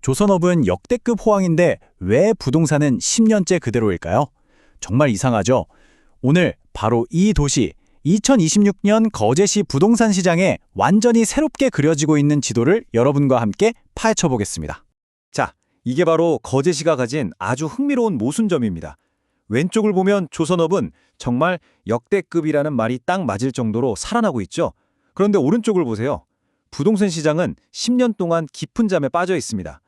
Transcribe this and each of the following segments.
조선업은 역대급 호황인데 왜 부동산은 10년째 그대로일까요? 정말 이상하죠? 오늘 바로 이 도시, 2026년 거제시 부동산 시장에 완전히 새롭게 그려지고 있는 지도를 여러분과 함께 파헤쳐 보겠습니다. 자, 이게 바로 거제시가 가진 아주 흥미로운 모순점입니다. 왼쪽을 보면 조선업은 정말 역대급이라는 말이 딱 맞을 정도로 살아나고 있죠. 그런데 오른쪽을 보세요. 부동산 시장은 10년 동안 깊은 잠에 빠져 있습니다.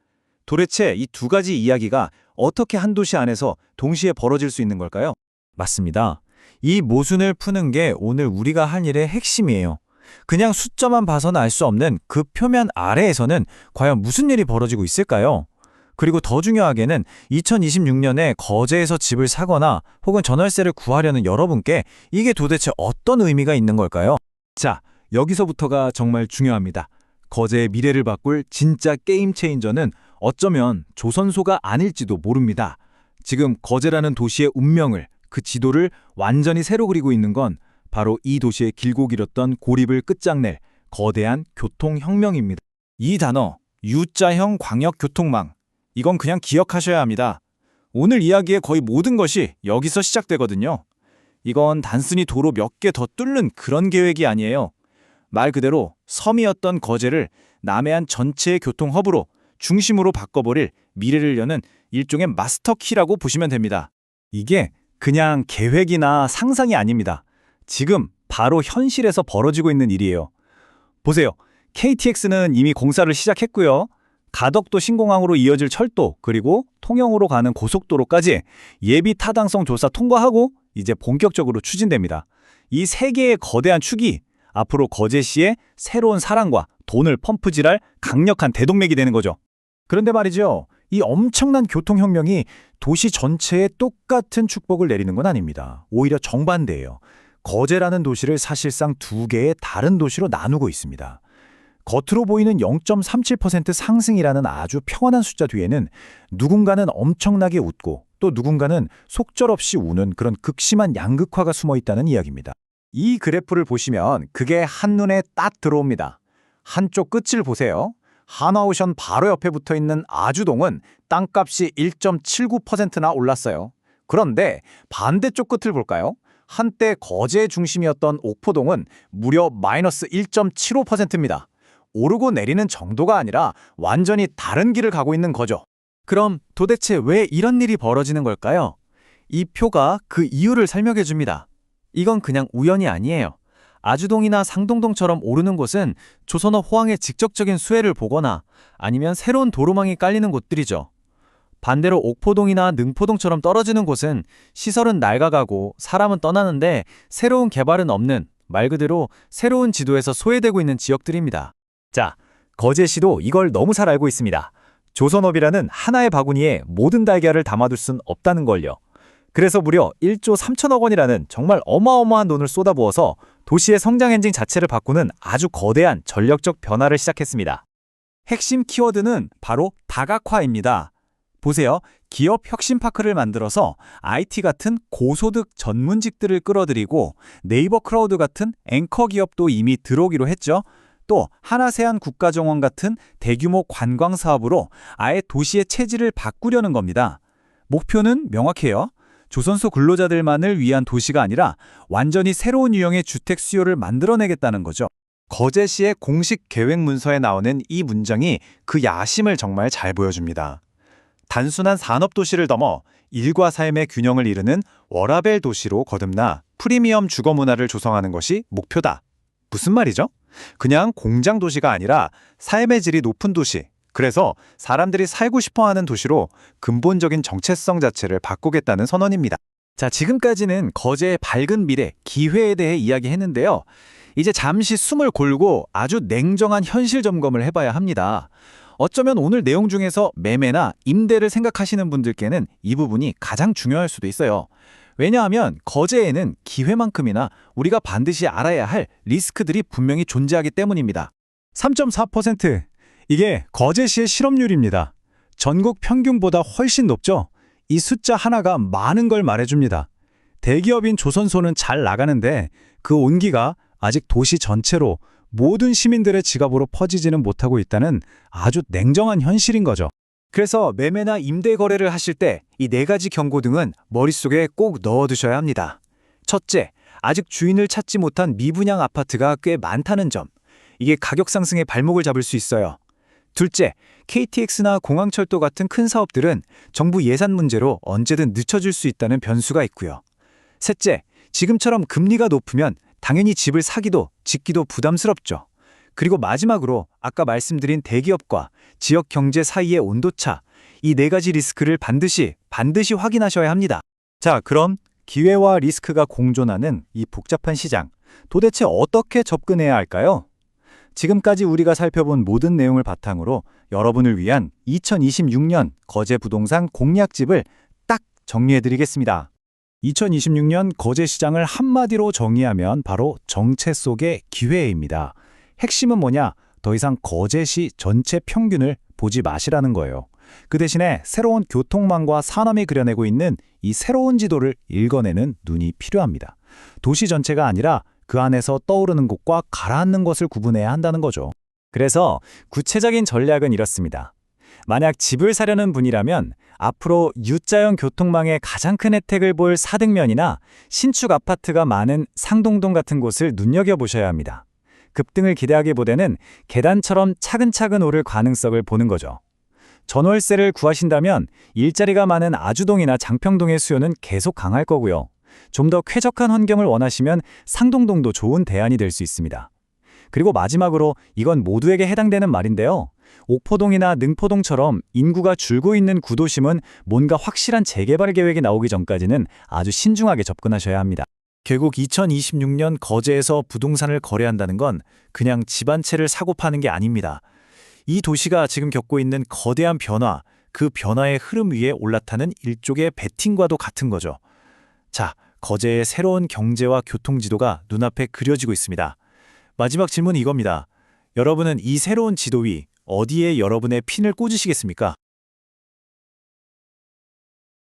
도대체 이 두 가지 이야기가 어떻게 한 도시 안에서 동시에 벌어질 수 있는 걸까요? 맞습니다. 이 모순을 푸는 게 오늘 우리가 할 일의 핵심이에요. 그냥 숫자만 봐서는 알 수 없는 그 표면 아래에서는 과연 무슨 일이 벌어지고 있을까요? 그리고 더 중요하게는 2026년에 거제에서 집을 사거나 혹은 전월세를 구하려는 여러분께 이게 도대체 어떤 의미가 있는 걸까요? 자, 여기서부터가 정말 중요합니다. 거제의 미래를 바꿀 진짜 게임 체인저는 어쩌면 조선소가 아닐지도 모릅니다. 지금 거제라는 도시의 운명을, 그 지도를 완전히 새로 그리고 있는 건 바로 이 도시의 길고 길었던 고립을 끝장낼 거대한 교통혁명입니다. 이 단어, U자형 광역교통망. 이건 그냥 기억하셔야 합니다. 오늘 이야기의 거의 모든 것이 여기서 시작되거든요. 이건 단순히 도로 몇 개 더 뚫는 그런 계획이 아니에요. 말 그대로 섬이었던 거제를 남해안 전체의 교통허브로 중심으로 바꿔버릴 미래를 여는 일종의 마스터키라고 보시면 됩니다. 이게 그냥 계획이나 상상이 아닙니다. 지금 바로 현실에서 벌어지고 있는 일이에요. 보세요. KTX는 이미 공사를 시작했고요. 가덕도 신공항으로 이어질 철도, 그리고 통영으로 가는 고속도로까지 예비 타당성 조사 통과하고 이제 본격적으로 추진됩니다. 이 세 개의 거대한 축이 앞으로 거제시의 새로운 사랑과 돈을 펌프질할 강력한 대동맥이 되는 거죠. 그런데 말이죠. 이 엄청난 교통혁명이 도시 전체에 똑같은 축복을 내리는 건 아닙니다. 오히려 정반대예요. 거제라는 도시를 사실상 두 개의 다른 도시로 나누고 있습니다. 겉으로 보이는 0.37% 상승이라는 아주 평안한 숫자 뒤에는 누군가는 엄청나게 웃고 또 누군가는 속절없이 우는 그런 극심한 양극화가 숨어 있다는 이야기입니다. 이 그래프를 보시면 그게 한눈에 딱 들어옵니다. 한쪽 끝을 보세요. 한화오션 바로 옆에 붙어 있는 아주동은 땅값이 1.79%나 올랐어요. 그런데 반대쪽 끝을 볼까요? 한때 거제의 중심이었던 옥포동은 무려 마이너스 1.75%입니다. 오르고 내리는 정도가 아니라 완전히 다른 길을 가고 있는 거죠. 그럼 도대체 왜 이런 일이 벌어지는 걸까요? 이 표가 그 이유를 설명해 줍니다. 이건 그냥 우연이 아니에요. 아주동이나 상동동처럼 오르는 곳은 조선업 호황의 직접적인 수혜를 보거나 아니면 새로운 도로망이 깔리는 곳들이죠. 반대로 옥포동이나 능포동처럼 떨어지는 곳은 시설은 낡아가고 사람은 떠나는데 새로운 개발은 없는, 말 그대로 새로운 지도에서 소외되고 있는 지역들입니다. 자, 거제시도 이걸 너무 잘 알고 있습니다. 조선업이라는 하나의 바구니에 모든 달걀을 담아둘 순 없다는 걸요. 그래서 무려 1조 3천억 원이라는 정말 어마어마한 돈을 쏟아부어서 도시의 성장 엔진 자체를 바꾸는 아주 거대한 전력적 변화를 시작했습니다. 핵심 키워드는 바로 다각화입니다. 보세요. 기업 혁신파크를 만들어서 IT 같은 고소득 전문직들을 끌어들이고 네이버 크라우드 같은 앵커 기업도 이미 들어오기로 했죠. 또 하나세안 국가정원 같은 대규모 관광 사업으로 아예 도시의 체질을 바꾸려는 겁니다. 목표는 명확해요. 조선소 근로자들만을 위한 도시가 아니라 완전히 새로운 유형의 주택 수요를 만들어내겠다는 거죠. 거제시의 공식 계획 문서에 나오는 이 문장이 그 야심을 정말 잘 보여줍니다. 단순한 산업도시를 넘어 일과 삶의 균형을 이루는 워라밸 도시로 거듭나 프리미엄 주거 문화를 조성하는 것이 목표다. 무슨 말이죠? 그냥 공장 도시가 아니라 삶의 질이 높은 도시, 그래서 사람들이 살고 싶어하는 도시로 근본적인 정체성 자체를 바꾸겠다는 선언입니다. 자, 지금까지는 거제의 밝은 미래, 기회에 대해 이야기했는데요. 이제 잠시 숨을 골고 아주 냉정한 현실 점검을 해봐야 합니다. 어쩌면 오늘 내용 중에서 매매나 임대를 생각하시는 분들께는 이 부분이 가장 중요할 수도 있어요. 왜냐하면 거제에는 기회만큼이나 우리가 반드시 알아야 할 리스크들이 분명히 존재하기 때문입니다. 3.4%. 이게 거제시의 실업률입니다. 전국 평균보다 훨씬 높죠? 이 숫자 하나가 많은 걸 말해줍니다. 대기업인 조선소는 잘 나가는데 그 온기가 아직 도시 전체로 모든 시민들의 지갑으로 퍼지지는 못하고 있다는 아주 냉정한 현실인 거죠. 그래서 매매나 임대 거래를 하실 때 이 네 가지 경고등은 머릿속에 꼭 넣어두셔야 합니다. 첫째, 아직 주인을 찾지 못한 미분양 아파트가 꽤 많다는 점. 이게 가격 상승의 발목을 잡을 수 있어요. 둘째, KTX나 공항철도 같은 큰 사업들은 정부 예산 문제로 언제든 늦춰질 수 있다는 변수가 있고요. 셋째, 지금처럼 금리가 높으면 당연히 집을 사기도 짓기도 부담스럽죠. 그리고 마지막으로 아까 말씀드린 대기업과 지역 경제 사이의 온도차, 이 네 가지 리스크를 반드시 확인하셔야 합니다. 자, 그럼 기회와 리스크가 공존하는 이 복잡한 시장, 도대체 어떻게 접근해야 할까요? 지금까지 우리가 살펴본 모든 내용을 바탕으로 여러분을 위한 2026년 거제 부동산 공략집을 딱 정리해드리겠습니다. 2026년 거제 시장을 한마디로 정의하면 바로 정체 속의 기회입니다. 핵심은 뭐냐? 더 이상 거제시 전체 평균을 보지 마시라는 거예요. 그 대신에 새로운 교통망과 산업이 그려내고 있는 이 새로운 지도를 읽어내는 눈이 필요합니다. 도시 전체가 아니라 그 안에서 떠오르는 곳과 가라앉는 것을 구분해야 한다는 거죠. 그래서 구체적인 전략은 이렇습니다. 만약 집을 사려는 분이라면 앞으로 U자형 교통망의 가장 큰 혜택을 볼 사등면이나 신축 아파트가 많은 상동동 같은 곳을 눈여겨보셔야 합니다. 급등을 기대하기보다는 계단처럼 차근차근 오를 가능성을 보는 거죠. 전월세를 구하신다면 일자리가 많은 아주동이나 장평동의 수요는 계속 강할 거고요. 좀 더 쾌적한 환경을 원하시면 상동동도 좋은 대안이 될 수 있습니다. 그리고 마지막으로 이건 모두에게 해당되는 말인데요. 옥포동이나 능포동처럼 인구가 줄고 있는 구도심은 뭔가 확실한 재개발 계획이 나오기 전까지는 아주 신중하게 접근하셔야 합니다. 결국 2026년 거제에서 부동산을 거래한다는 건 그냥 집 한 채를 사고 파는 게 아닙니다. 이 도시가 지금 겪고 있는 거대한 변화, 그 변화의 흐름 위에 올라타는 일종의 베팅과도 같은 거죠. 자, 거제의 새로운 경제와 교통지도가 눈앞에 그려지고 있습니다. 마지막 질문은 이겁니다. 여러분은 이 새로운 지도 위 어디에 여러분의 핀을 꽂으시겠습니까?